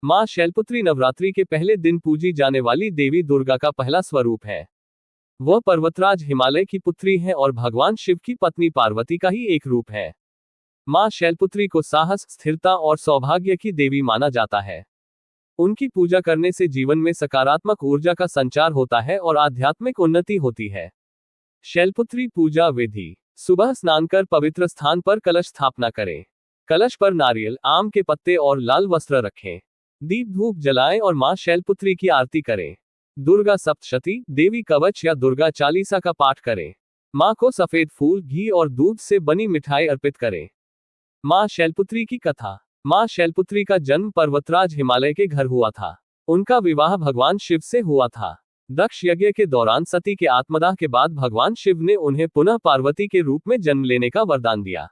माँ शैलपुत्री नवरात्रि के पहले दिन पूजी जाने वाली देवी दुर्गा का पहला स्वरूप है। वह पर्वतराज हिमालय की पुत्री है और भगवान शिव की पत्नी पार्वती का ही एक रूप है। माँ शैलपुत्री को साहस, स्थिरता और सौभाग्य की देवी माना जाता है। उनकी पूजा करने से जीवन में सकारात्मक ऊर्जा का संचार होता है और आध्यात्मिक उन्नति होती है। शैलपुत्री पूजा विधि: सुबह स्नान कर पवित्र स्थान पर कलश स्थापना करें। कलश पर नारियल, आम के पत्ते और लाल वस्त्र रखें। दीप धूप जलाएं और मां शैलपुत्री की आरती करें। दुर्गा सप्तशती, देवी कवच या दुर्गा चालीसा का पाठ करें। मां को सफेद फूल, घी और दूध से बनी मिठाई अर्पित करें। मां शैलपुत्री की कथा। मां शैलपुत्री का जन्म पर्वतराज हिमालय के घर हुआ था। उनका विवाह भगवान शिव से हुआ था। दक्ष यज्ञ के दौरान सती के आत्मदाह के बाद भगवान शिव ने उन्हें पुनः पार्वती के रूप में जन्म लेने का वरदान दिया।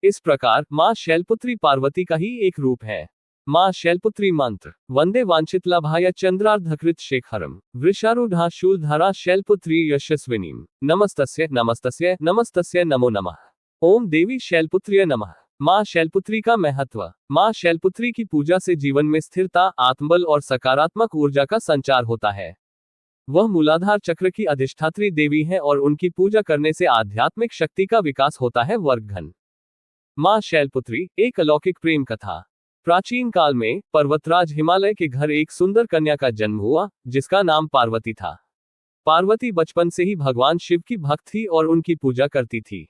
इस प्रकार मां शैलपुत्री पार्वती का ही एक रूप है। मां शैलपुत्री मंत्र: वंदे वांछितलाभाय चंद्रार्धकृत शेखरम वृषारूढ़ा शूलधरा शैलपुत्री यशस्विनीम नमस्तस्य नमस्तस्य नमस्तस्य नमो नमः। ओम देवी शैलपुत्र्य नमः। मां शैलपुत्री का महत्व: मां शैलपुत्री की पूजा से जीवन में स्थिरता, आत्मबल और सकारात्मक ऊर्जा का संचार होता है। वह मूलाधार चक्र की अधिष्ठात्री देवी है और उनकी पूजा करने से आध्यात्मिक शक्ति का विकास होता है। वर्गघन: मां शैलपुत्री एक अलौकिक प्रेम कथा। प्राचीन काल में पर्वतराज हिमालय के घर एक सुंदर कन्या का जन्म हुआ, जिसका नाम पार्वती था। पार्वती बचपन से ही भगवान शिव की भक्त थी और उनकी पूजा करती थी।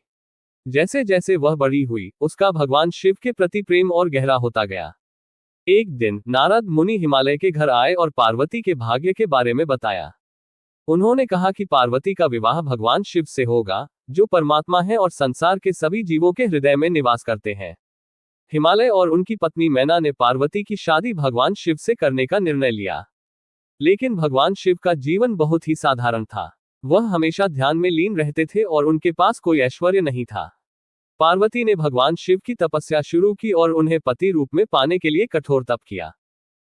जैसे जैसे वह बड़ी हुई, उसका भगवान शिव के प्रति प्रेम और गहरा होता गया। एक दिन नारद मुनि हिमालय के घर आए और पार्वती के भाग्य के बारे में बताया। उन्होंने कहा कि पार्वती का विवाह भगवान शिव से होगा, जो परमात्मा है और संसार के सभी जीवों के हृदय में निवास करते हैं। हिमालय और उनकी पत्नी मैना ने पार्वती की शादी भगवान शिव से करने का निर्णय लिया। लेकिन भगवान शिव का जीवन बहुत ही साधारण था। वह हमेशा ध्यान में लीन रहते थे और उनके पास कोई ऐश्वर्य नहीं था। पार्वती ने भगवान शिव की तपस्या शुरू की और उन्हें पति रूप में पाने के लिए कठोर तप किया।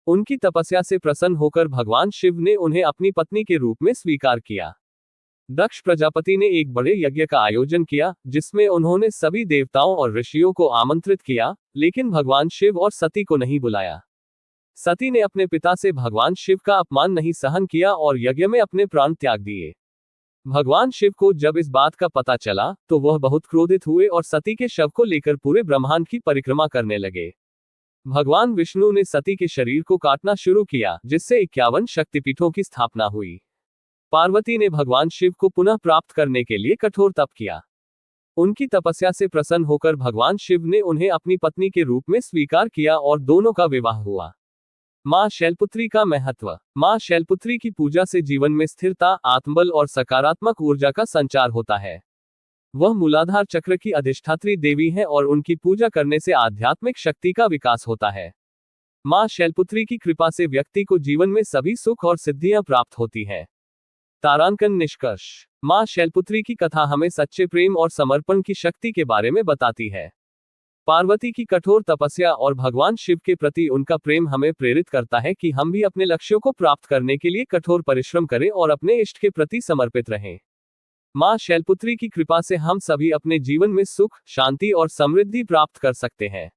उनकी तपस्या से प्रसन्न होकर भगवान शिव ने उन्हें अपनी पत्नी के रूप में स्वीकार किया। दक्ष प्रजापति ने एक बड़े यज्ञ का आयोजन किया, जिसमें उन्होंने सभी देवताओं और ऋषियों को आमंत्रित किया, लेकिन भगवान शिव और सती को नहीं बुलाया। सती ने अपने पिता से भगवान शिव का अपमान नहीं सहन किया और यज्ञ में अपने प्राण त्याग दिए। भगवान शिव को जब इस बात का पता चला, तो वह बहुत क्रोधित हुए और सती के शव को लेकर पूरे ब्रह्मांड की परिक्रमा करने लगे। भगवान विष्णु ने सती के शरीर को काटना शुरू किया, जिससे 51 शक्तिपीठों की स्थापना हुई। पार्वती ने भगवान शिव को पुनः प्राप्त करने के लिए कठोर तप किया। उनकी तपस्या से प्रसन्न होकर भगवान शिव ने उन्हें अपनी पत्नी के रूप में स्वीकार किया और दोनों का विवाह हुआ। मां शैलपुत्री का महत्व: मां शैलपुत्री की पूजा से जीवन में स्थिरता, आत्मबल और सकारात्मक ऊर्जा का संचार होता है। वह मूलाधार चक्र की अधिष्ठात्री देवी है और उनकी पूजा करने से आध्यात्मिक शक्ति का विकास होता है। मां शैलपुत्री की कृपा से व्यक्ति को जीवन में सभी सुख और सिद्धियां प्राप्त होती हैं। तारांकन निष्कर्ष: मां शैलपुत्री की कथा हमें सच्चे प्रेम और समर्पण की शक्ति के बारे में बताती है। पार्वती की कठोर तपस्या और भगवान शिव के प्रति उनका प्रेम हमें प्रेरित करता है कि हम भी अपने लक्ष्यों को प्राप्त करने के लिए कठोर परिश्रम करें और अपने इष्ट के प्रति समर्पित रहें। मां शैलपुत्री की कृपा से हम सभी अपने जीवन में सुख, शांति और समृद्धि प्राप्त कर सकते हैं।